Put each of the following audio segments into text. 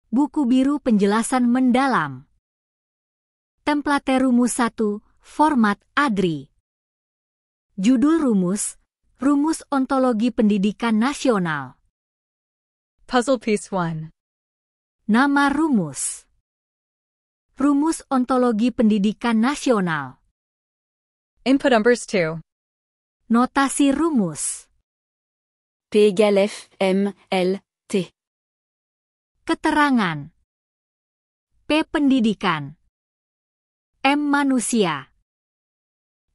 Buku biru penjelasan mendalam. Template rumus 1, format ADRI. Judul rumus, Rumus Ontologi Pendidikan Nasional. Puzzle Piece 1. Nama rumus. Rumus Ontologi Pendidikan Nasional. Input numbers 2. Notasi rumus. P égale F, M, L, T. Keterangan. P. Pendidikan. M. Manusia.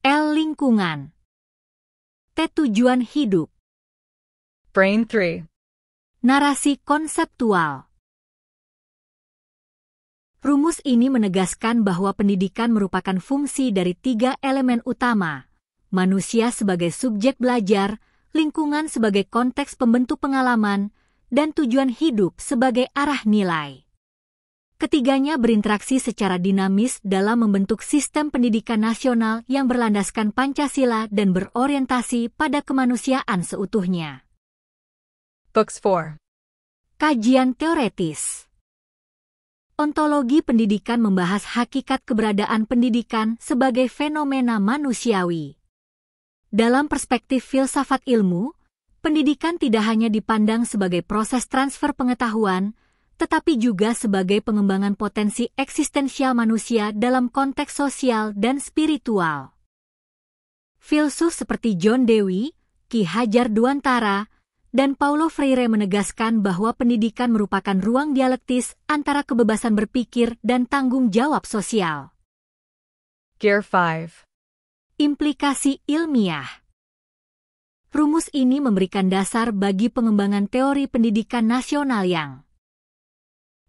L. Lingkungan. T. Tujuan hidup. Brain 3. Narasi konseptual. Rumus ini menegaskan bahwa pendidikan merupakan fungsi dari 3 elemen utama: manusia sebagai subjek belajar, lingkungan sebagai konteks pembentuk pengalaman, dan tujuan hidup sebagai arah nilai. Ketiganya berinteraksi secara dinamis dalam membentuk sistem pendidikan nasional yang berlandaskan Pancasila dan berorientasi pada kemanusiaan seutuhnya. Books 4. Kajian teoretis. Ontologi pendidikan membahas hakikat keberadaan pendidikan sebagai fenomena manusiawi. Dalam perspektif filsafat ilmu, pendidikan tidak hanya dipandang sebagai proses transfer pengetahuan, tetapi juga sebagai pengembangan potensi eksistensial manusia dalam konteks sosial dan spiritual. Filsuf seperti John Dewey, Ki Hajar Dewantara, dan Paulo Freire menegaskan bahwa pendidikan merupakan ruang dialektis antara kebebasan berpikir dan tanggung jawab sosial. Gear 5. Implikasi ilmiah. Rumus ini memberikan dasar bagi pengembangan teori pendidikan nasional yang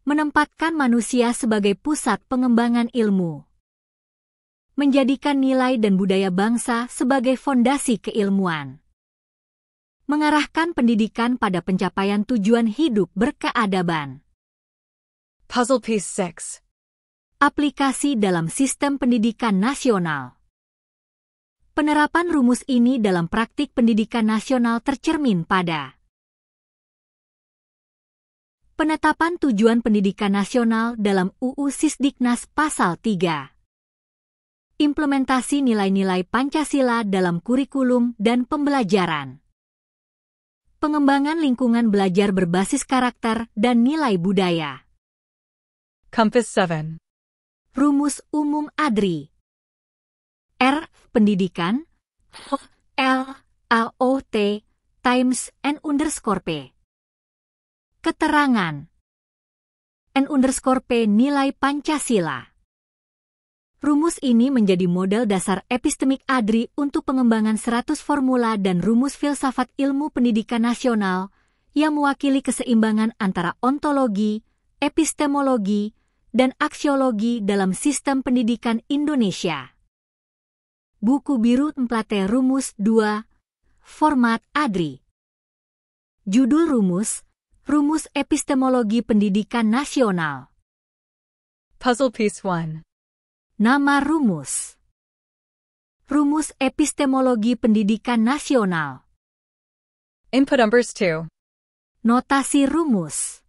menempatkan manusia sebagai pusat pengembangan ilmu, menjadikan nilai dan budaya bangsa sebagai fondasi keilmuan, mengarahkan pendidikan pada pencapaian tujuan hidup berkeadaban. Puzzle Piece 6. Aplikasi dalam sistem pendidikan nasional. Penerapan rumus ini dalam praktik pendidikan nasional tercermin pada penetapan tujuan pendidikan nasional dalam UU Sisdiknas Pasal 3. Implementasi nilai-nilai Pancasila dalam kurikulum dan pembelajaran. Pengembangan lingkungan belajar berbasis karakter dan nilai budaya. Compass 7. Rumus umum ADRI. R. Pendidikan. L. AOT times N_P. Keterangan. N_P nilai Pancasila. Rumus ini menjadi model dasar epistemik ADRI untuk pengembangan 100 formula dan rumus filsafat ilmu pendidikan nasional yang mewakili keseimbangan antara ontologi, epistemologi, dan aksiologi dalam sistem pendidikan Indonesia. Buku biru template rumus 2, format ADRI. Judul rumus, Rumus Epistemologi Pendidikan Nasional. Puzzle Piece 1. Nama rumus. Rumus Epistemologi Pendidikan Nasional. Input numbers 2. Notasi rumus.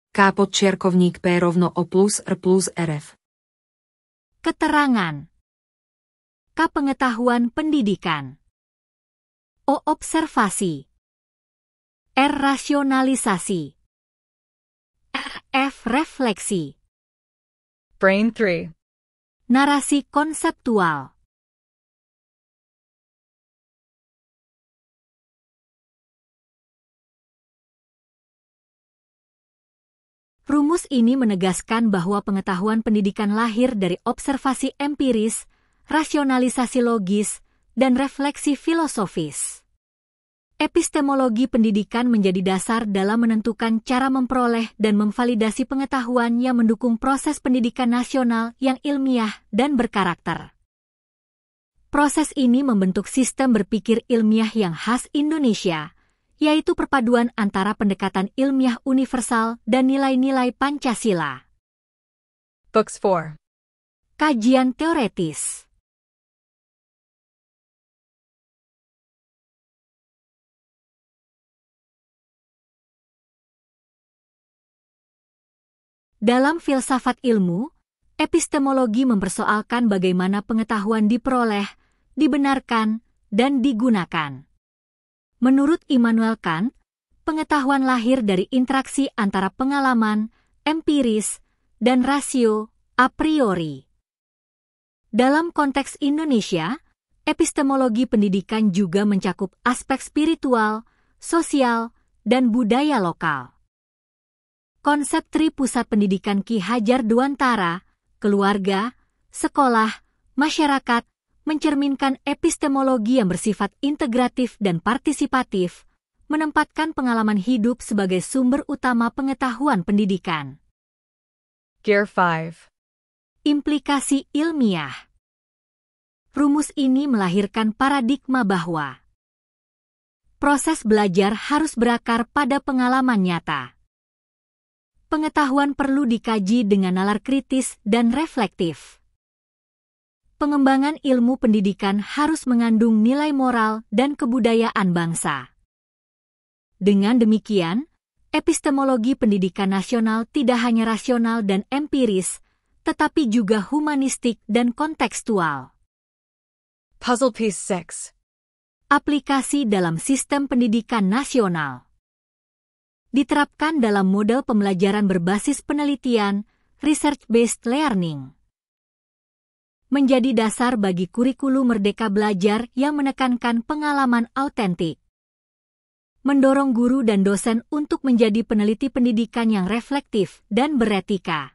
K_P = O plus R plus RF. Keterangan. K. Pengetahuan pendidikan. O. Observasi. R. Rasionalisasi. F. Refleksi. Brain 3. Narasi konseptual. Rumus ini menegaskan bahwa pengetahuan pendidikan lahir dari observasi empiris, rasionalisasi logis, dan refleksi filosofis. Epistemologi pendidikan menjadi dasar dalam menentukan cara memperoleh dan memvalidasi pengetahuan yang mendukung proses pendidikan nasional yang ilmiah dan berkarakter. Proses ini membentuk sistem berpikir ilmiah yang khas Indonesia, yaitu perpaduan antara pendekatan ilmiah universal dan nilai-nilai Pancasila. Books 4. Kajian teoretis. Dalam filsafat ilmu, epistemologi mempersoalkan bagaimana pengetahuan diperoleh, dibenarkan, dan digunakan. Menurut Immanuel Kant, pengetahuan lahir dari interaksi antara pengalaman, empiris, dan rasio, a priori. Dalam konteks Indonesia, epistemologi pendidikan juga mencakup aspek spiritual, sosial, dan budaya lokal. Konsep Tri Pusat Pendidikan Ki Hajar Dewantara, keluarga, sekolah, masyarakat, mencerminkan epistemologi yang bersifat integratif dan partisipatif, menempatkan pengalaman hidup sebagai sumber utama pengetahuan pendidikan. Gear 5. Implikasi ilmiah. Rumus ini melahirkan paradigma bahwa proses belajar harus berakar pada pengalaman nyata. Pengetahuan perlu dikaji dengan nalar kritis dan reflektif. Pengembangan ilmu pendidikan harus mengandung nilai moral dan kebudayaan bangsa. Dengan demikian, epistemologi pendidikan nasional tidak hanya rasional dan empiris, tetapi juga humanistik dan kontekstual. Puzzle piece 6. Aplikasi dalam sistem pendidikan nasional. Diterapkan dalam model pembelajaran berbasis penelitian, research-based learning. Menjadi dasar bagi kurikulum Merdeka Belajar yang menekankan pengalaman autentik. Mendorong guru dan dosen untuk menjadi peneliti pendidikan yang reflektif dan beretika.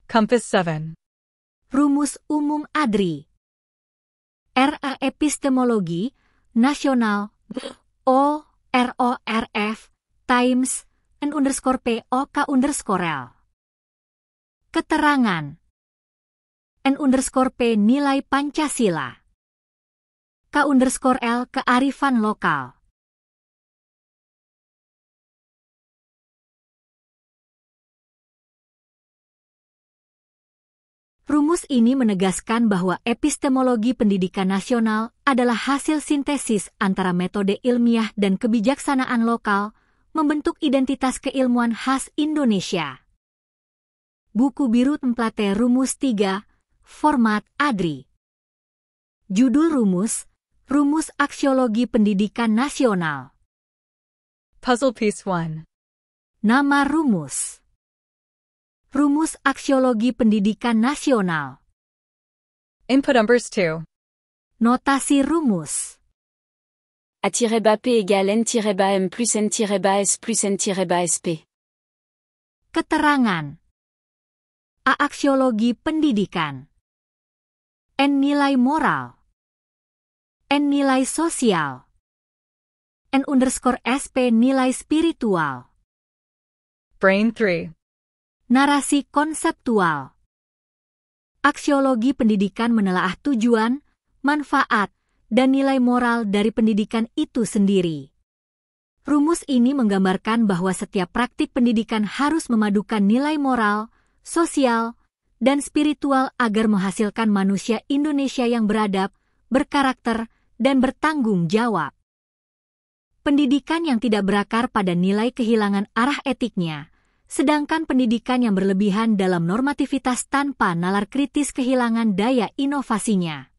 Compass 7. Rumus Umum ADRI. RA Epistemologi Nasional O RORF Times N_POK_L. Keterangan N_P nilai Pancasila. K_L kearifan lokal. Rumus ini menegaskan bahwa epistemologi pendidikan nasional adalah hasil sintesis antara metode ilmiah dan kebijaksanaan lokal, membentuk identitas keilmuan khas Indonesia. Buku Biru Template Rumus 3, Format ADRI. Judul rumus, Rumus Aksiologi Pendidikan Nasional. Puzzle piece 1. Nama rumus. Rumus Aksiologi Pendidikan Nasional. Input numbers 2. Notasi rumus. A-P égale N-M plus N-S plus N-SP. Keterangan. A. Aksiologi pendidikan. N. Nilai moral. N. Nilai sosial. N_SP nilai spiritual. Brain 3. Narasi konseptual. Aksiologi pendidikan menelaah tujuan, manfaat, dan nilai moral dari pendidikan itu sendiri. Rumus ini menggambarkan bahwa setiap praktik pendidikan harus memadukan nilai moral, sosial, dan spiritual agar menghasilkan manusia Indonesia yang beradab, berkarakter, dan bertanggung jawab. Pendidikan yang tidak berakar pada nilai kehilangan arah etiknya, sedangkan pendidikan yang berlebihan dalam normativitas tanpa nalar kritis kehilangan daya inovasinya.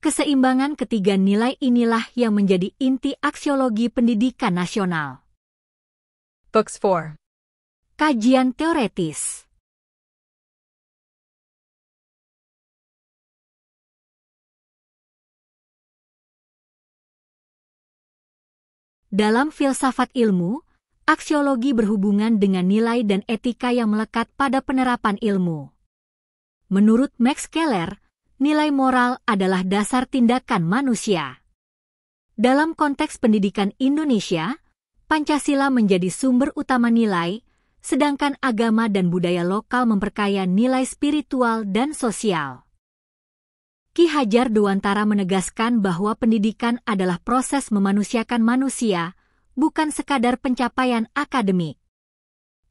Keseimbangan ketiga nilai inilah yang menjadi inti aksiologi pendidikan nasional. Books 4. Kajian teoretis. Dalam filsafat ilmu, aksiologi berhubungan dengan nilai dan etika yang melekat pada penerapan ilmu. Menurut Max Keller, nilai moral adalah dasar tindakan manusia. Dalam konteks pendidikan Indonesia, Pancasila menjadi sumber utama nilai, sedangkan agama dan budaya lokal memperkaya nilai spiritual dan sosial. Ki Hajar Dewantara menegaskan bahwa pendidikan adalah proses memanusiakan manusia, bukan sekadar pencapaian akademik.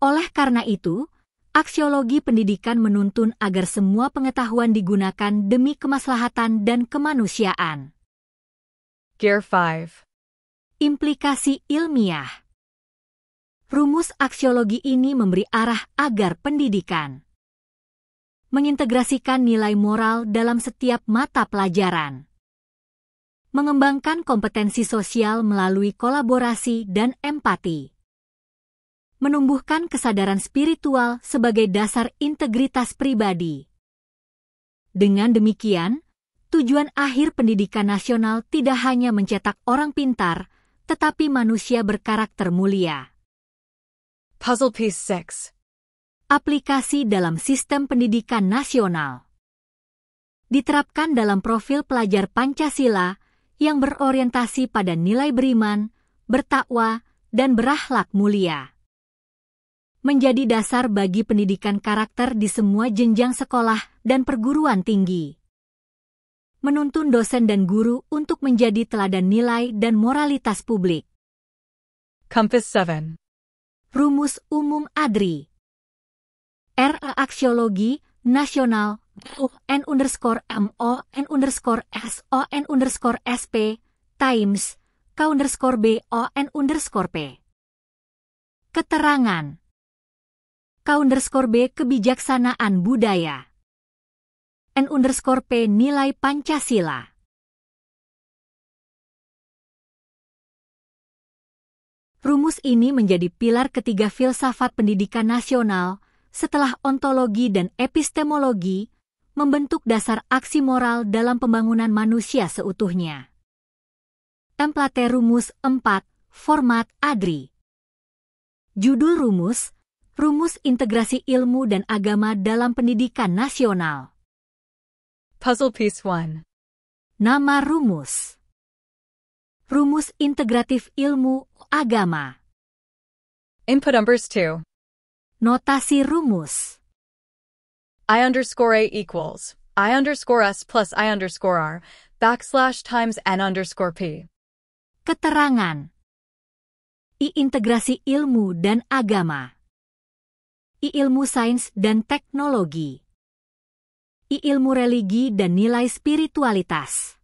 Oleh karena itu, aksiologi pendidikan menuntun agar semua pengetahuan digunakan demi kemaslahatan dan kemanusiaan. Gear 5. Implikasi ilmiah. Rumus aksiologi ini memberi arah agar pendidikan mengintegrasikan nilai moral dalam setiap mata pelajaran, mengembangkan kompetensi sosial melalui kolaborasi dan empati, menumbuhkan kesadaran spiritual sebagai dasar integritas pribadi. Dengan demikian, tujuan akhir pendidikan nasional tidak hanya mencetak orang pintar, tetapi manusia berkarakter mulia. Puzzle piece 6. Aplikasi dalam sistem pendidikan nasional. Diterapkan dalam profil pelajar Pancasila yang berorientasi pada nilai beriman, bertakwa, dan berakhlak mulia. Menjadi dasar bagi pendidikan karakter di semua jenjang sekolah dan perguruan tinggi. Menuntun dosen dan guru untuk menjadi teladan nilai dan moralitas publik. Compass 7. Rumus umum ADRI. Aksiologi nasional UN_MON_SON_SP times K_BON_P. Keterangan K_B kebijaksanaan budaya. N_P nilai Pancasila. Rumus ini menjadi pilar ketiga filsafat pendidikan nasional setelah ontologi dan epistemologi membentuk dasar aksi moral dalam pembangunan manusia seutuhnya. Template rumus 4, format ADRI. Judul rumus, Rumus Integrasi Ilmu dan Agama dalam Pendidikan Nasional. Puzzle piece 1. Nama rumus. Rumus Integratif Ilmu Agama. Input numbers 2. Notasi rumus. I_A equals I_S plus I_R / times N_P. Keterangan. I integrasi ilmu dan agama. I ilmu sains dan teknologi. I ilmu religi dan nilai spiritualitas.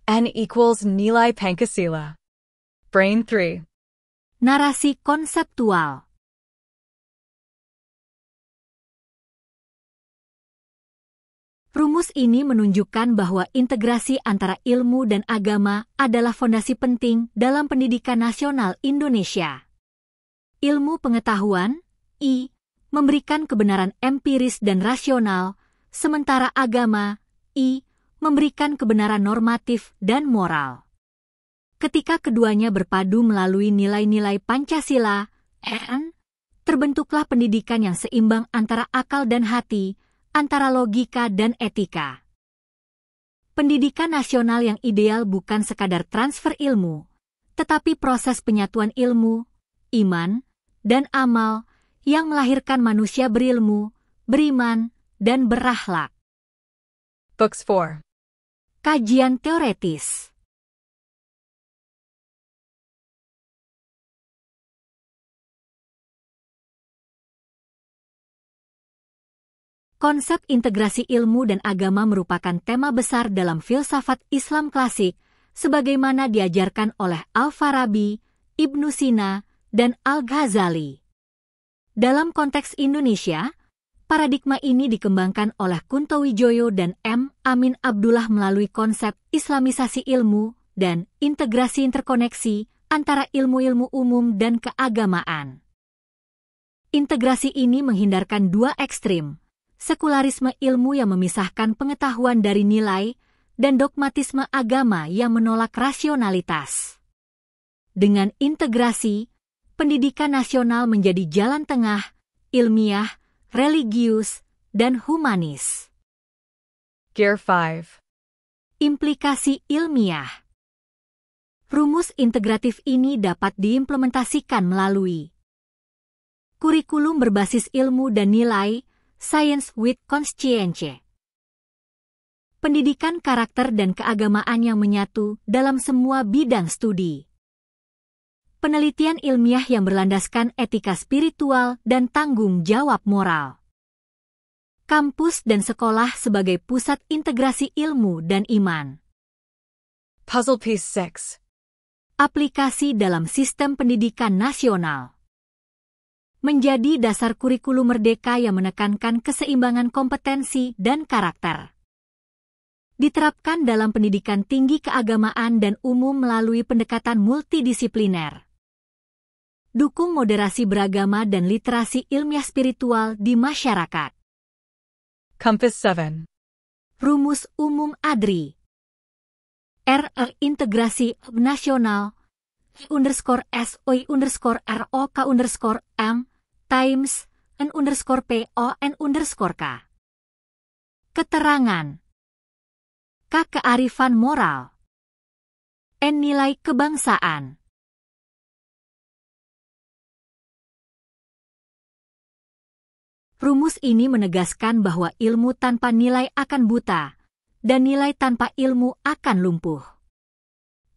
N equals nilai Pancasila. Brain 3. Narasi konseptual. Rumus ini menunjukkan bahwa integrasi antara ilmu dan agama adalah fondasi penting dalam pendidikan nasional Indonesia. Ilmu pengetahuan, I, memberikan kebenaran empiris dan rasional, sementara agama, I, memberikan kebenaran normatif dan moral. Ketika keduanya berpadu melalui nilai-nilai Pancasila, N, terbentuklah pendidikan yang seimbang antara akal dan hati, antara logika dan etika. Pendidikan nasional yang ideal bukan sekadar transfer ilmu, tetapi proses penyatuan ilmu, iman, dan amal yang melahirkan manusia berilmu, beriman, dan berakhlak. Books 4. Kajian teoretis. Konsep integrasi ilmu dan agama merupakan tema besar dalam filsafat Islam klasik, sebagaimana diajarkan oleh Al-Farabi, Ibnu Sina, dan Al-Ghazali. Dalam konteks Indonesia, paradigma ini dikembangkan oleh Kunto Wijoyo dan M. Amin Abdullah melalui konsep Islamisasi ilmu dan integrasi interkoneksi antara ilmu-ilmu umum dan keagamaan. Integrasi ini menghindarkan dua ekstrim, sekularisme ilmu yang memisahkan pengetahuan dari nilai, dan dogmatisme agama yang menolak rasionalitas. Dengan integrasi, pendidikan nasional menjadi jalan tengah, ilmiah, religius, dan humanis. Gear 5. Implikasi ilmiah. Rumus integratif ini dapat diimplementasikan melalui kurikulum berbasis ilmu dan nilai, Science with Conscience. Pendidikan karakter dan keagamaan yang menyatu dalam semua bidang studi. Penelitian ilmiah yang berlandaskan etika spiritual dan tanggung jawab moral. Kampus dan sekolah sebagai pusat integrasi ilmu dan iman. Puzzle piece 6. Aplikasi dalam sistem pendidikan nasional. menjadi dasar kurikulum merdeka yang menekankan keseimbangan kompetensi dan karakter. Diterapkan dalam pendidikan tinggi keagamaan dan umum melalui pendekatan multidisipliner. Dukung moderasi beragama dan literasi ilmiah spiritual di masyarakat. Compass 7. Rumus Umum ADRI. Integrasi Nasional _SOI_ROK_M times N_PON_K. Keterangan. K. Kearifan moral. N. Nilai kebangsaan. Rumus ini menegaskan bahwa ilmu tanpa nilai akan buta, dan nilai tanpa ilmu akan lumpuh.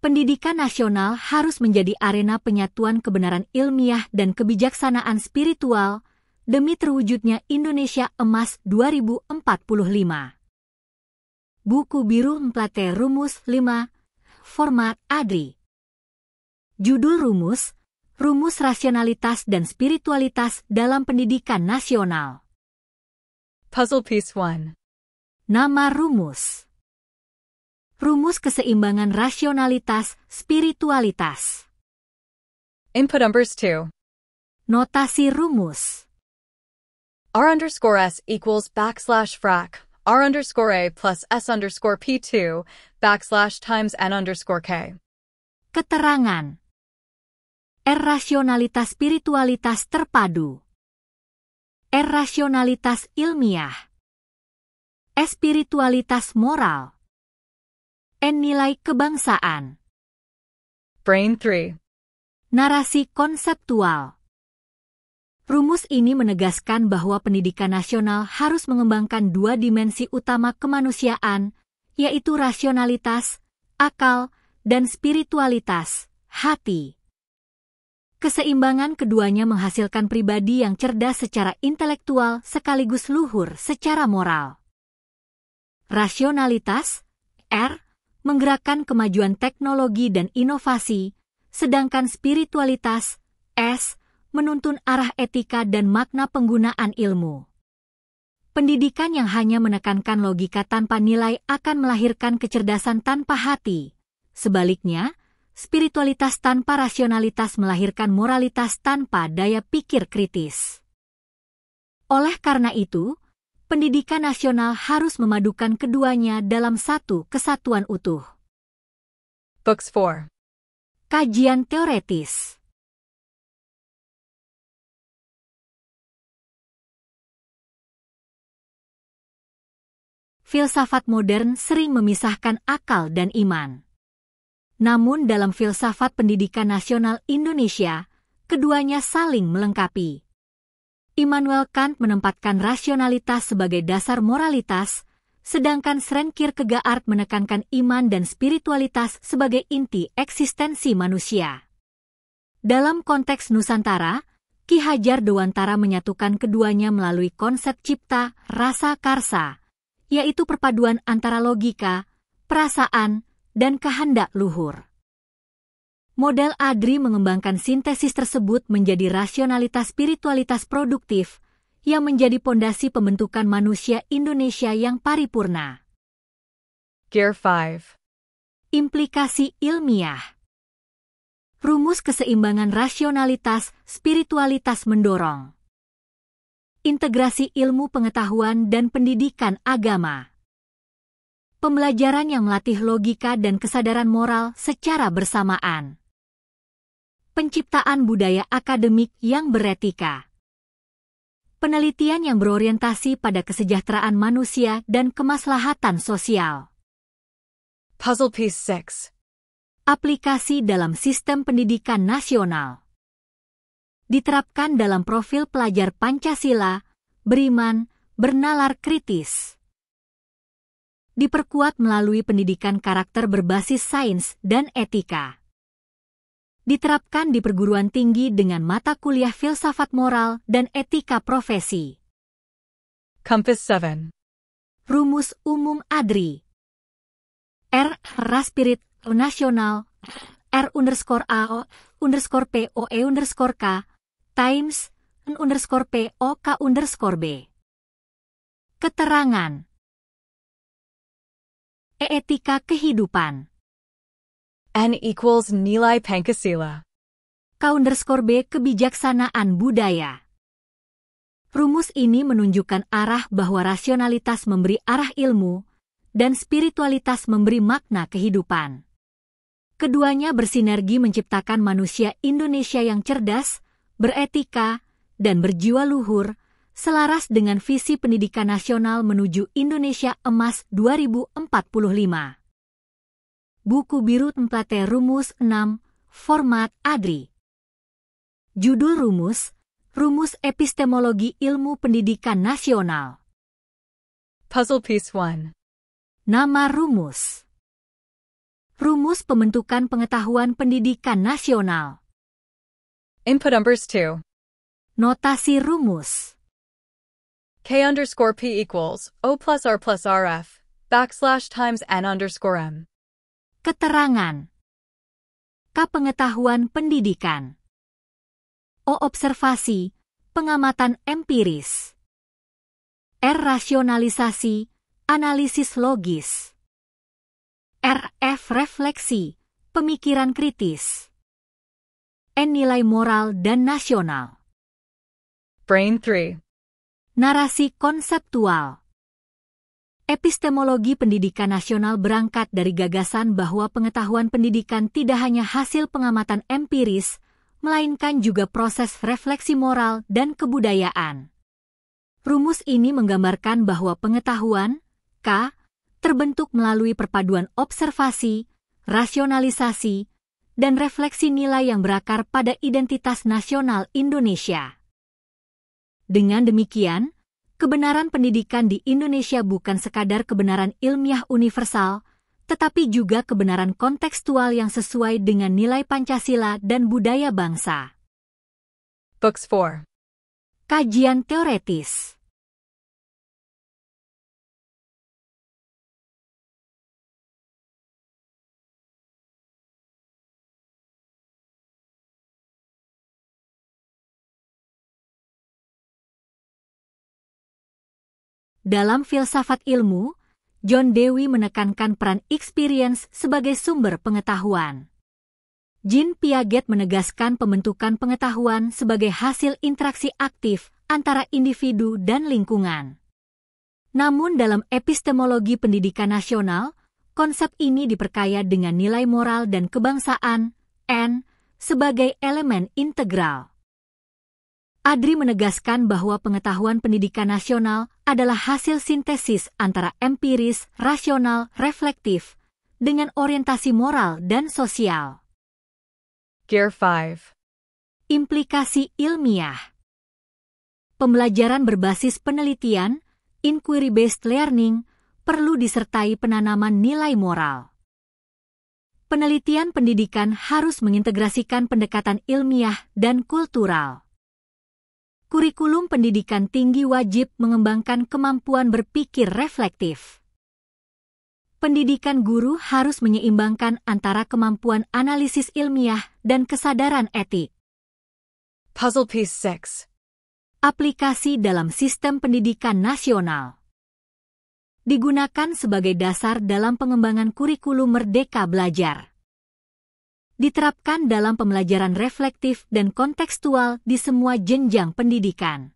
Pendidikan nasional harus menjadi arena penyatuan kebenaran ilmiah dan kebijaksanaan spiritual demi terwujudnya Indonesia Emas 2045. Buku Biru Mplate Rumus 5, Format ADRI. Judul rumus, Rumus Rasionalitas dan Spiritualitas dalam Pendidikan Nasional. Puzzle Piece 1. Nama rumus. Rumus keseimbangan rasionalitas, spiritualitas. Input numbers 2. Notasi rumus. R_S equals \frac R_A plus S_P2 \times N_K. Keterangan. R. Rasionalitas spiritualitas terpadu. R. Rasionalitas ilmiah. S. Spiritualitas moral. N. Nilai kebangsaan. Brain 3. Narasi konseptual. Rumus ini menegaskan bahwa pendidikan nasional harus mengembangkan dua dimensi utama kemanusiaan, yaitu rasionalitas, akal, dan spiritualitas, hati. Keseimbangan keduanya menghasilkan pribadi yang cerdas secara intelektual sekaligus luhur secara moral. Rasionalitas, R, menggerakkan kemajuan teknologi dan inovasi, sedangkan spiritualitas, S, menuntun arah etika dan makna penggunaan ilmu. Pendidikan yang hanya menekankan logika tanpa nilai akan melahirkan kecerdasan tanpa hati. Sebaliknya, spiritualitas tanpa rasionalitas melahirkan moralitas tanpa daya pikir kritis. Oleh karena itu, pendidikan nasional harus memadukan keduanya dalam satu kesatuan utuh. Books 4. Kajian teoretis. Filsafat modern sering memisahkan akal dan iman. Namun dalam filsafat pendidikan nasional Indonesia, keduanya saling melengkapi. Immanuel Kant menempatkan rasionalitas sebagai dasar moralitas, sedangkan Søren Kierkegaard menekankan iman dan spiritualitas sebagai inti eksistensi manusia. Dalam konteks Nusantara, Ki Hajar Dewantara menyatukan keduanya melalui konsep cipta, rasa, karsa, yaitu perpaduan antara logika, perasaan, dan kehendak luhur. Model ADRI mengembangkan sintesis tersebut menjadi rasionalitas spiritualitas produktif yang menjadi pondasi pembentukan manusia Indonesia yang paripurna. Gear 5. Implikasi ilmiah. Rumus keseimbangan rasionalitas, spiritualitas mendorong integrasi ilmu pengetahuan dan pendidikan agama. Pembelajaran yang melatih logika dan kesadaran moral secara bersamaan. Penciptaan budaya akademik yang beretika. Penelitian yang berorientasi pada kesejahteraan manusia dan kemaslahatan sosial. Puzzle Piece 6. Aplikasi dalam sistem pendidikan nasional. Diterapkan dalam profil pelajar Pancasila, beriman, bernalar kritis. Diperkuat melalui pendidikan karakter berbasis sains dan etika. Diterapkan di perguruan tinggi dengan mata kuliah filsafat moral dan etika profesi. Compass 7. Rumus Umum ADRI. R. Raspirit Nasional R_AO_POE_K times N_POK_B. Keterangan. Etika kehidupan. N equals nilai Pancasila. K_B kebijaksanaan budaya. Rumus ini menunjukkan arah bahwa rasionalitas memberi arah ilmu, dan spiritualitas memberi makna kehidupan. Keduanya bersinergi menciptakan manusia Indonesia yang cerdas, beretika, dan berjiwa luhur, selaras dengan visi pendidikan nasional menuju Indonesia Emas 2045. Buku Biru Template Rumus 6, Format ADRI. Judul rumus, Rumus Epistemologi Ilmu Pendidikan Nasional. Puzzle Piece 1. Nama rumus. Rumus pembentukan pengetahuan pendidikan nasional. Input numbers 2. Notasi rumus. K_P equals O plus R plus RF, / times N_M. Keterangan. K pengetahuan pendidikan. O observasi, pengamatan empiris. R rasionalisasi, analisis logis. RF refleksi, pemikiran kritis. N nilai moral dan nasional. Brain 3. Narasi konseptual. Epistemologi pendidikan nasional berangkat dari gagasan bahwa pengetahuan pendidikan tidak hanya hasil pengamatan empiris, melainkan juga proses refleksi moral dan kebudayaan. Rumus ini menggambarkan bahwa pengetahuan, K, terbentuk melalui perpaduan observasi, rasionalisasi, dan refleksi nilai yang berakar pada identitas nasional Indonesia. Dengan demikian, kebenaran pendidikan di Indonesia bukan sekadar kebenaran ilmiah universal, tetapi juga kebenaran kontekstual yang sesuai dengan nilai Pancasila dan budaya bangsa. Books 4. Kajian teoretis. Dalam filsafat ilmu, John Dewey menekankan peran experience sebagai sumber pengetahuan. Jean Piaget menegaskan pembentukan pengetahuan sebagai hasil interaksi aktif antara individu dan lingkungan. Namun dalam epistemologi pendidikan nasional, konsep ini diperkaya dengan nilai moral dan kebangsaan, N, sebagai elemen integral. ADRI menegaskan bahwa pengetahuan pendidikan nasional adalah hasil sintesis antara empiris, rasional, reflektif, dengan orientasi moral dan sosial. Gear 5. Implikasi ilmiah. Pembelajaran berbasis penelitian, inquiry-based learning, perlu disertai penanaman nilai moral. Penelitian pendidikan harus mengintegrasikan pendekatan ilmiah dan kultural. Kurikulum pendidikan tinggi wajib mengembangkan kemampuan berpikir reflektif. Pendidikan guru harus menyeimbangkan antara kemampuan analisis ilmiah dan kesadaran etik. Puzzle Piece 6. Aplikasi dalam sistem pendidikan nasional. Digunakan sebagai dasar dalam pengembangan kurikulum Merdeka Belajar. Diterapkan dalam pembelajaran reflektif dan kontekstual di semua jenjang pendidikan.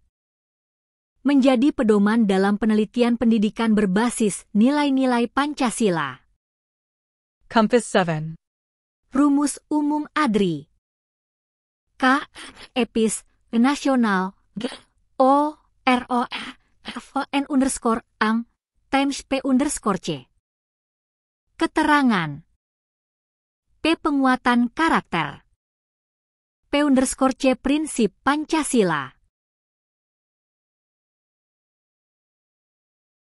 Menjadi pedoman dalam penelitian pendidikan berbasis nilai-nilai Pancasila. Compass 7. Rumus umum ADRI. K. Epis, nasional, O, RO, N_ang, times P_C. Keterangan. P. Penguatan karakter. P_C prinsip Pancasila.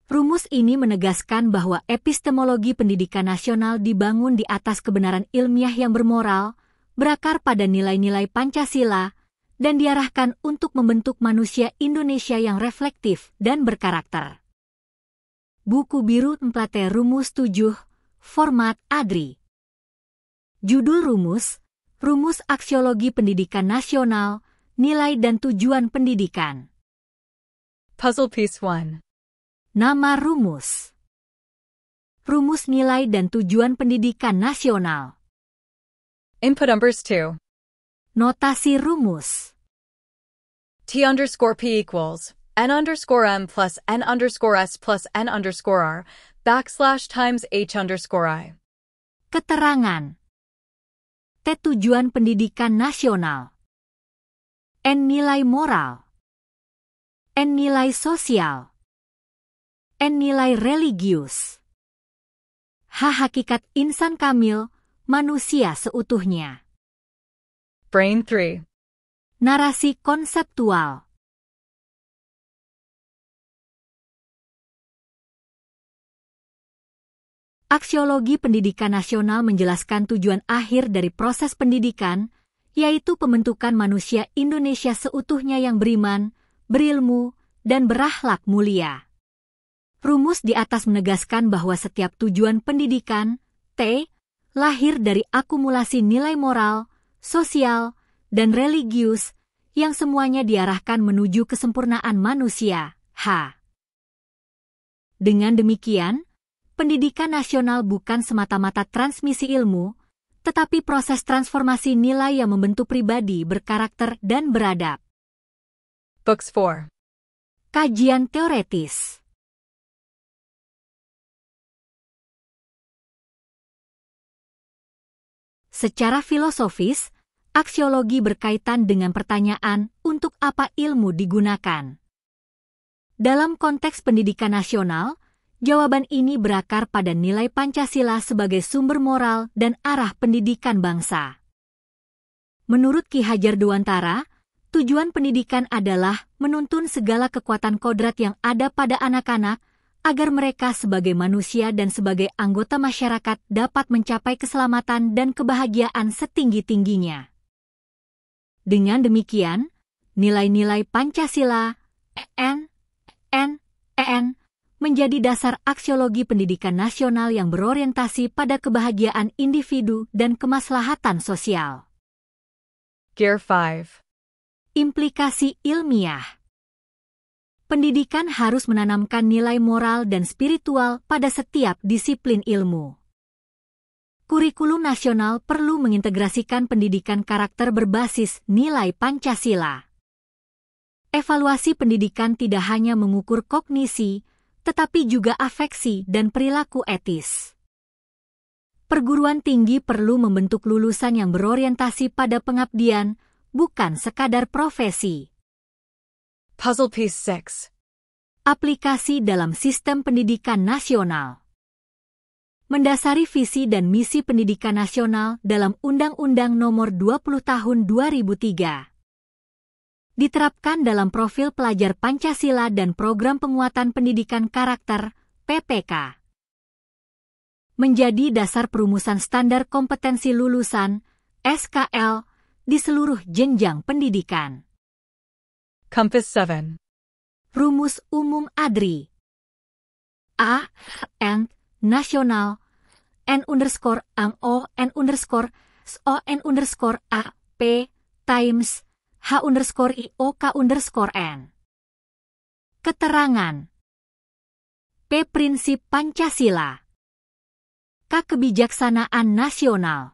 Rumus ini menegaskan bahwa epistemologi pendidikan nasional dibangun di atas kebenaran ilmiah yang bermoral, berakar pada nilai-nilai Pancasila, dan diarahkan untuk membentuk manusia Indonesia yang reflektif dan berkarakter. Buku Biru Template Rumus 7, Format ADRI. Judul rumus, Rumus Aksiologi Pendidikan Nasional, nilai dan tujuan pendidikan. Puzzle piece 1. Nama rumus. Rumus nilai dan tujuan pendidikan nasional. Input numbers 2. Notasi rumus. T_P equals N_M plus N_S plus N_R / times H_I. Keterangan. T tujuan pendidikan nasional. N nilai moral. N nilai sosial. N nilai religius. H hakikat insan kamil, manusia seutuhnya. Brain 3. Narasi konseptual. Aksiologi pendidikan nasional menjelaskan tujuan akhir dari proses pendidikan, yaitu pembentukan manusia Indonesia seutuhnya yang beriman, berilmu, dan berakhlak mulia. Rumus di atas menegaskan bahwa setiap tujuan pendidikan, T, lahir dari akumulasi nilai moral, sosial, dan religius, yang semuanya diarahkan menuju kesempurnaan manusia, H. Dengan demikian, pendidikan nasional bukan semata-mata transmisi ilmu, tetapi proses transformasi nilai yang membentuk pribadi berkarakter dan beradab. Books 4. Kajian teoretis. Secara filosofis, aksiologi berkaitan dengan pertanyaan untuk apa ilmu digunakan. Dalam konteks pendidikan nasional, jawaban ini berakar pada nilai Pancasila sebagai sumber moral dan arah pendidikan bangsa. Menurut Ki Hajar Dewantara, tujuan pendidikan adalah menuntun segala kekuatan kodrat yang ada pada anak-anak agar mereka sebagai manusia dan sebagai anggota masyarakat dapat mencapai keselamatan dan kebahagiaan setinggi-tingginya. Dengan demikian, nilai-nilai Pancasila, EN, menjadi dasar aksiologi pendidikan nasional yang berorientasi pada kebahagiaan individu dan kemaslahatan sosial. Gear 5. Implikasi ilmiah. Pendidikan harus menanamkan nilai moral dan spiritual pada setiap disiplin ilmu. Kurikulum nasional perlu mengintegrasikan pendidikan karakter berbasis nilai Pancasila. Evaluasi pendidikan tidak hanya mengukur kognisi, tetapi juga afeksi dan perilaku etis. Perguruan tinggi perlu membentuk lulusan yang berorientasi pada pengabdian, bukan sekadar profesi. Puzzle piece 6. Aplikasi dalam sistem pendidikan nasional. Mendasari visi dan misi pendidikan nasional dalam Undang-Undang Nomor 20 Tahun 2003. Diterapkan dalam profil pelajar Pancasila dan program penguatan pendidikan karakter, PPK. Menjadi dasar perumusan standar kompetensi lulusan, SKL, di seluruh jenjang pendidikan. Compass 7. Rumus umum ADRI. A, N, nasional, N_ANG_O, N_SO, N_A, P, times, H_IO, K_N. Keterangan. P. Prinsip Pancasila. K. Kebijaksanaan nasional.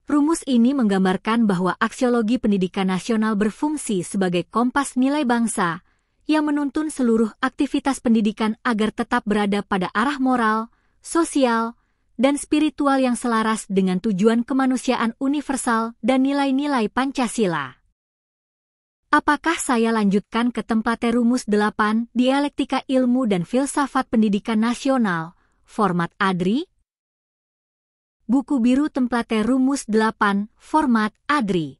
Rumus ini menggambarkan bahwa aksiologi pendidikan nasional berfungsi sebagai kompas nilai bangsa yang menuntun seluruh aktivitas pendidikan agar tetap berada pada arah moral, sosial, dan spiritual yang selaras dengan tujuan kemanusiaan universal dan nilai-nilai Pancasila. Apakah saya lanjutkan ke template rumus 8 Dialektika Ilmu dan Filsafat Pendidikan Nasional, format ADRI? Buku biru template rumus 8, format ADRI.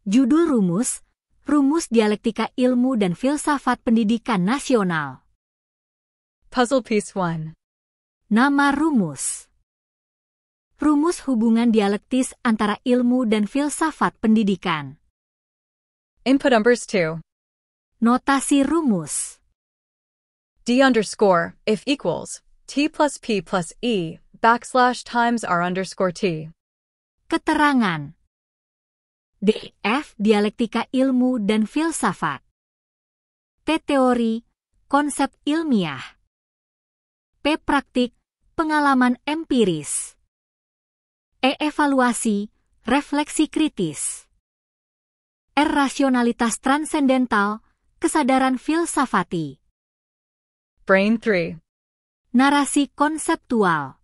Judul rumus, Rumus Dialektika Ilmu dan Filsafat Pendidikan Nasional. Puzzle piece 1. Nama rumus. Rumus hubungan dialektis antara ilmu dan filsafat pendidikan. Input numbers 2. Notasi rumus. D_if equals T plus P plus E \times R underscore T. Keterangan. DF dialektika ilmu dan filsafat. T teori, konsep ilmiah. P praktik, pengalaman empiris. E evaluasi, refleksi kritis. R rasionalitas transendental, kesadaran filsafati. Brain 3. Narasi konseptual.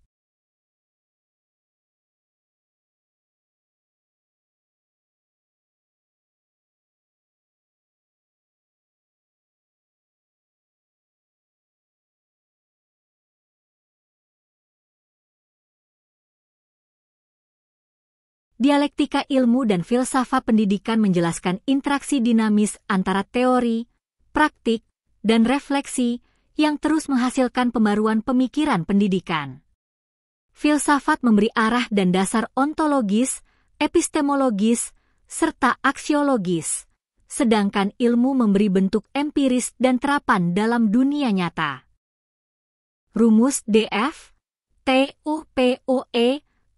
Dialektika ilmu dan filsafat pendidikan menjelaskan interaksi dinamis antara teori, praktik, dan refleksi yang terus menghasilkan pembaruan pemikiran pendidikan. Filsafat memberi arah dan dasar ontologis, epistemologis, serta aksiologis, sedangkan ilmu memberi bentuk empiris dan terapan dalam dunia nyata. Rumus DF, TUPOE,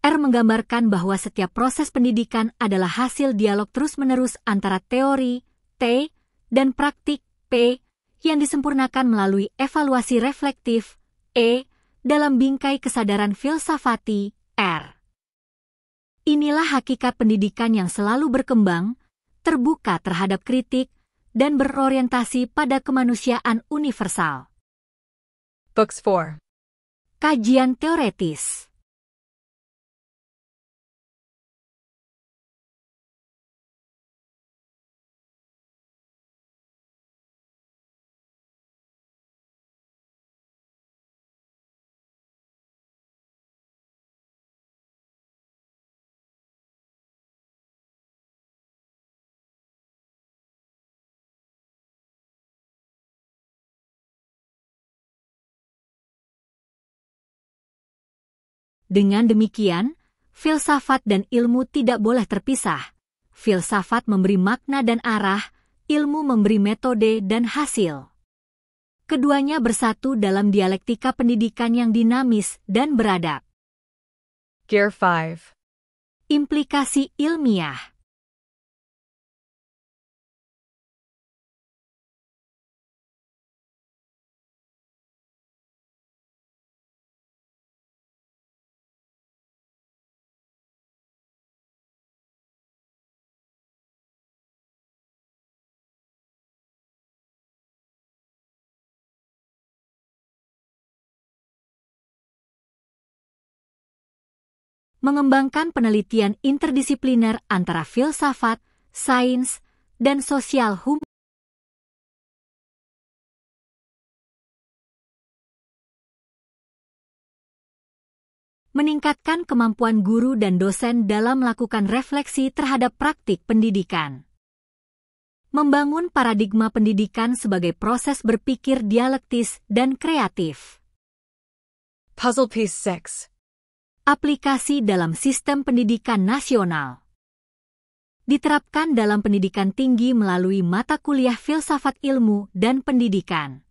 R menggambarkan bahwa setiap proses pendidikan adalah hasil dialog terus-menerus antara teori, T, dan praktik, P, yang disempurnakan melalui evaluasi reflektif, E, dalam bingkai kesadaran filsafati, R. Inilah hakikat pendidikan yang selalu berkembang, terbuka terhadap kritik, dan berorientasi pada kemanusiaan universal. Books 4. Kajian teoretis. Dengan demikian, filsafat dan ilmu tidak boleh terpisah. Filsafat memberi makna dan arah, ilmu memberi metode dan hasil. Keduanya bersatu dalam dialektika pendidikan yang dinamis dan beradab. Gear 5. Implikasi ilmiah. Mengembangkan penelitian interdisipliner antara filsafat, sains, dan sosial hukum. Meningkatkan kemampuan guru dan dosen dalam melakukan refleksi terhadap praktik pendidikan. Membangun paradigma pendidikan sebagai proses berpikir dialektis dan kreatif. Puzzle piece 6. Aplikasi dalam sistem pendidikan nasional. Diterapkan dalam pendidikan tinggi melalui mata kuliah filsafat ilmu dan pendidikan.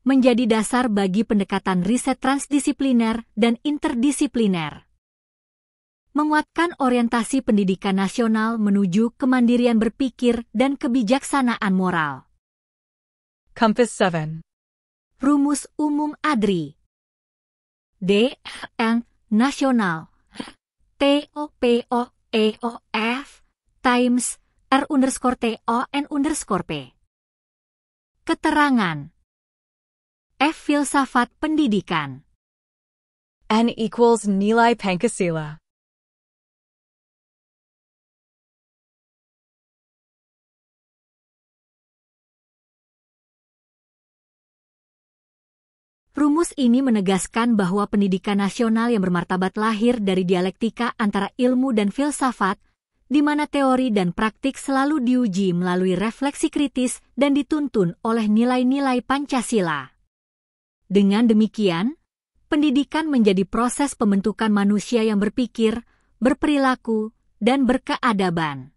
Menjadi dasar bagi pendekatan riset transdisipliner dan interdisipliner. Menguatkan orientasi pendidikan nasional menuju kemandirian berpikir dan kebijaksanaan moral. Compass 7. Rumus umum ADRI. DN nasional TOPOEOF times R_TON_P. Keterangan. F filsafat pendidikan. N equals nilai Pancasila. Rumus ini menegaskan bahwa pendidikan nasional yang bermartabat lahir dari dialektika antara ilmu dan filsafat, di mana teori dan praktik selalu diuji melalui refleksi kritis dan dituntun oleh nilai-nilai Pancasila. Dengan demikian, pendidikan menjadi proses pembentukan manusia yang berpikir, berperilaku, dan berkeadaban.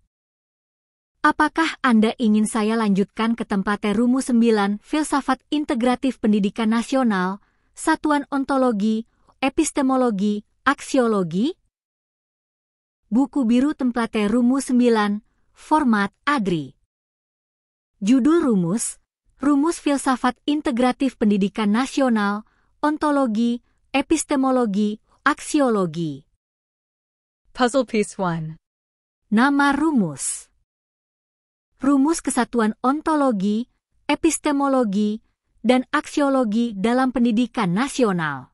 Apakah Anda ingin saya lanjutkan ke tempatnya rumus 9 filsafat integratif pendidikan nasional, Satuan ontologi, epistemologi, aksiologi. Buku biru template rumus 9, format ADRI. Judul rumus, Rumus Filsafat Integratif Pendidikan Nasional, Ontologi, Epistemologi, Aksiologi. Puzzle Piece 1. Nama rumus. Rumus kesatuan ontologi, epistemologi, dan aksiologi dalam pendidikan nasional.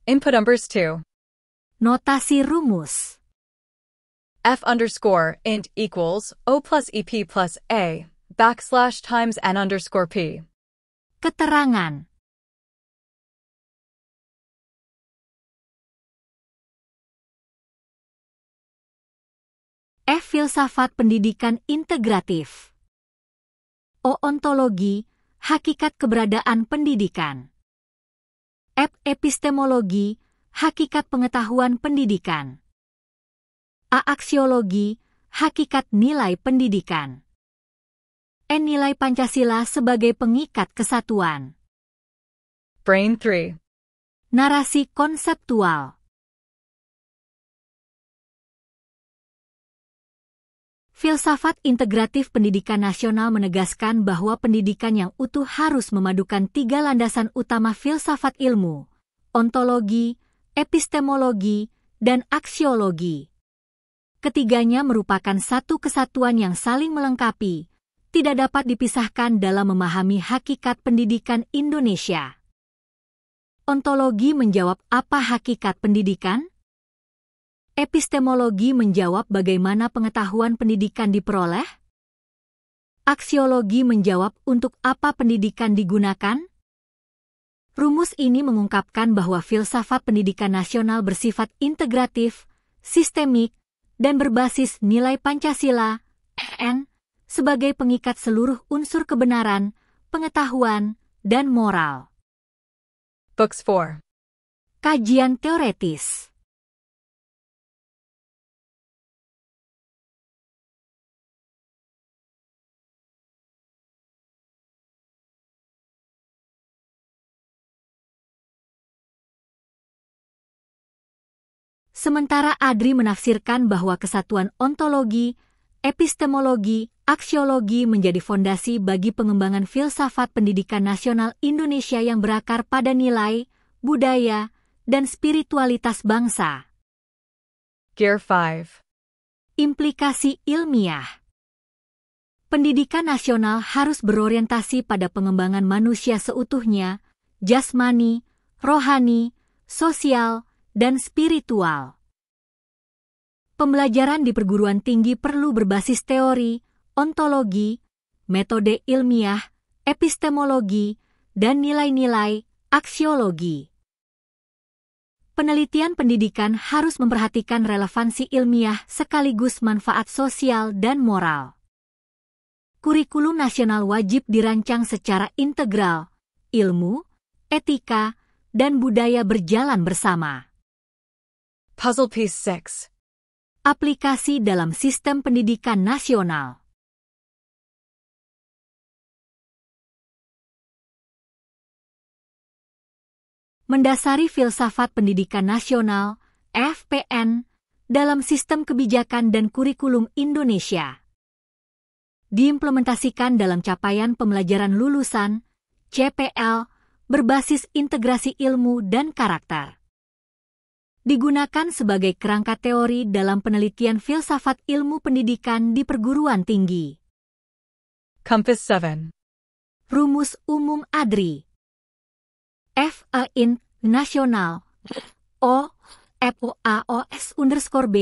Input numbers 2. Notasi rumus. F_int equals O plus EP plus A / times N_P. Keterangan. F. Filsafat pendidikan integratif. O. Ontologi, hakikat keberadaan pendidikan. F. Epistemologi, hakikat pengetahuan pendidikan. A. Aksiologi, hakikat nilai pendidikan. N. Nilai Pancasila sebagai pengikat kesatuan. Brain 3. Narasi konseptual. Filsafat integratif pendidikan nasional menegaskan bahwa pendidikan yang utuh harus memadukan 3 landasan utama filsafat ilmu, ontologi, epistemologi, dan aksiologi. Ketiganya merupakan satu kesatuan yang saling melengkapi, tidak dapat dipisahkan dalam memahami hakikat pendidikan Indonesia. Ontologi menjawab apa hakikat pendidikan? Epistemologi menjawab bagaimana pengetahuan pendidikan diperoleh? Aksiologi menjawab untuk apa pendidikan digunakan? Rumus ini mengungkapkan bahwa filsafat pendidikan nasional bersifat integratif, sistemik, dan berbasis nilai Pancasila, (UN), sebagai pengikat seluruh unsur kebenaran, pengetahuan, dan moral. Books 4. Kajian teoretis. Sementara ADRI menafsirkan bahwa kesatuan ontologi, epistemologi, aksiologi menjadi fondasi bagi pengembangan filsafat pendidikan nasional Indonesia yang berakar pada nilai, budaya, dan spiritualitas bangsa. Gear 5. Implikasi ilmiah. Pendidikan nasional harus berorientasi pada pengembangan manusia seutuhnya, jasmani, rohani, sosial, dan spiritual. Pembelajaran di perguruan tinggi perlu berbasis teori, ontologi, metode ilmiah, epistemologi, dan nilai-nilai aksiologi. Penelitian pendidikan harus memperhatikan relevansi ilmiah sekaligus manfaat sosial dan moral. Kurikulum nasional wajib dirancang secara integral, ilmu, etika, dan budaya berjalan bersama. Puzzle Piece 6. Aplikasi dalam sistem pendidikan nasional. Mendasari filsafat pendidikan nasional, FPN, dalam sistem kebijakan dan kurikulum Indonesia. Diimplementasikan dalam capaian pembelajaran lulusan, CPL, berbasis integrasi ilmu dan karakter. Digunakan sebagai kerangka teori dalam penelitian filsafat ilmu pendidikan di perguruan tinggi. Compass 7. Rumus umum ADRI. F_int nasional O FOAOS_B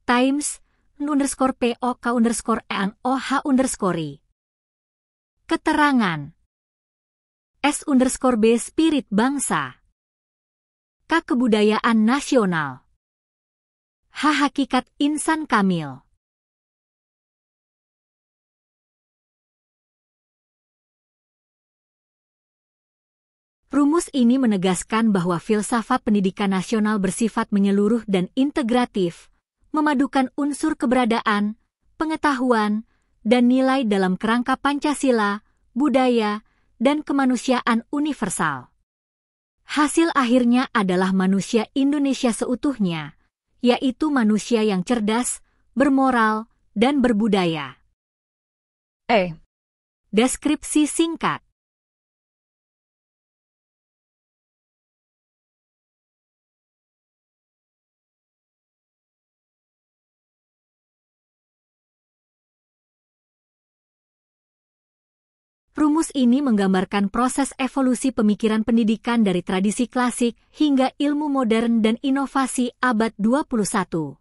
times N_POK_EAN_OH_. Keterangan. S_B spirit bangsa. K kebudayaan nasional. H hakikat insan kamil. Rumus ini menegaskan bahwa filsafat pendidikan nasional bersifat menyeluruh dan integratif, memadukan unsur keberadaan, pengetahuan, dan nilai dalam kerangka Pancasila, budaya, dan kemanusiaan universal. Hasil akhirnya adalah manusia Indonesia seutuhnya, yaitu manusia yang cerdas, bermoral, dan berbudaya. A. Deskripsi singkat. Rumus ini menggambarkan proses evolusi pemikiran pendidikan dari tradisi klasik hingga ilmu modern dan inovasi abad 21.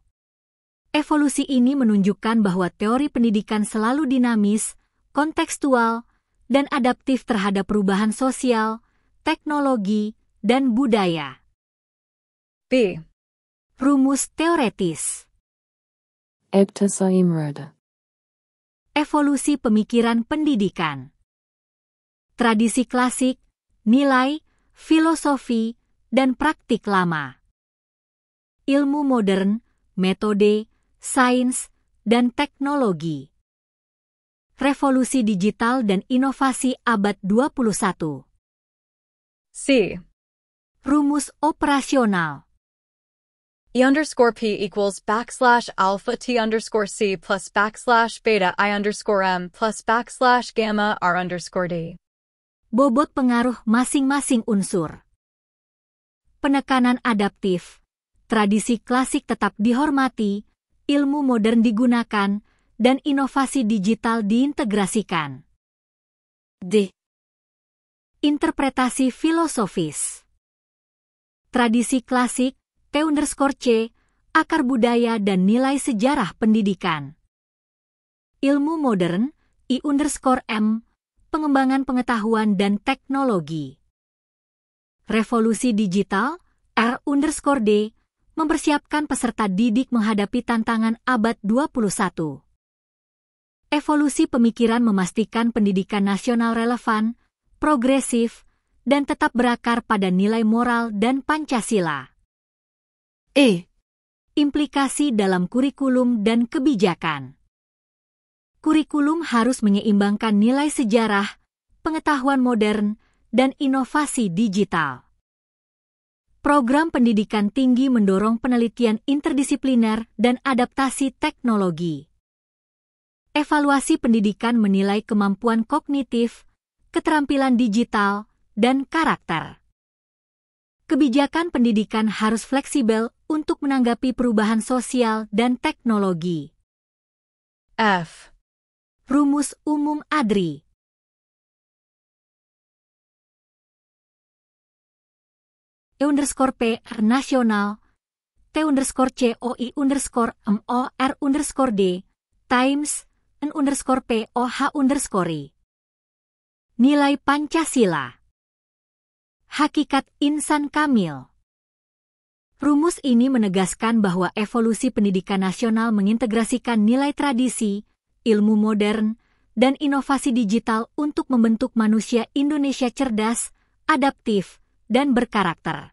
Evolusi ini menunjukkan bahwa teori pendidikan selalu dinamis, kontekstual, dan adaptif terhadap perubahan sosial, teknologi, dan budaya. B. Rumus teoretis. Evolusi pemikiran pendidikan. Tradisi klasik, nilai, filosofi, dan praktik lama. Ilmu modern, metode, sains, dan teknologi. Revolusi digital dan inovasi abad 21. C. Rumus operasional. E_P equals \alpha T_C plus \beta I_M plus \gamma R_D. Bobot pengaruh masing-masing unsur. Penekanan adaptif. Tradisi klasik tetap dihormati, ilmu modern digunakan, dan inovasi digital diintegrasikan. D. Interpretasi filosofis. Tradisi klasik, T_C, akar budaya dan nilai sejarah pendidikan. Ilmu modern, I_M, pengembangan pengetahuan dan teknologi. Revolusi digital, R_D, mempersiapkan peserta didik menghadapi tantangan abad 21. Evolusi pemikiran memastikan pendidikan nasional relevan, progresif, dan tetap berakar pada nilai moral dan Pancasila. E. Implikasi dalam kurikulum dan kebijakan. Kurikulum harus menyeimbangkan nilai sejarah, pengetahuan modern, dan inovasi digital. Program pendidikan tinggi mendorong penelitian interdisipliner dan adaptasi teknologi. Evaluasi pendidikan menilai kemampuan kognitif, keterampilan digital, dan karakter. Kebijakan pendidikan harus fleksibel untuk menanggapi perubahan sosial dan teknologi. F. Rumus umum ADRI. E_P nasional, T_COI_MOR_D, times, N_POH_I. Nilai Pancasila. Hakikat insan kamil. Rumus ini menegaskan bahwa evolusi pendidikan nasional mengintegrasikan nilai tradisi, ilmu modern, dan inovasi digital untuk membentuk manusia Indonesia cerdas, adaptif, dan berkarakter.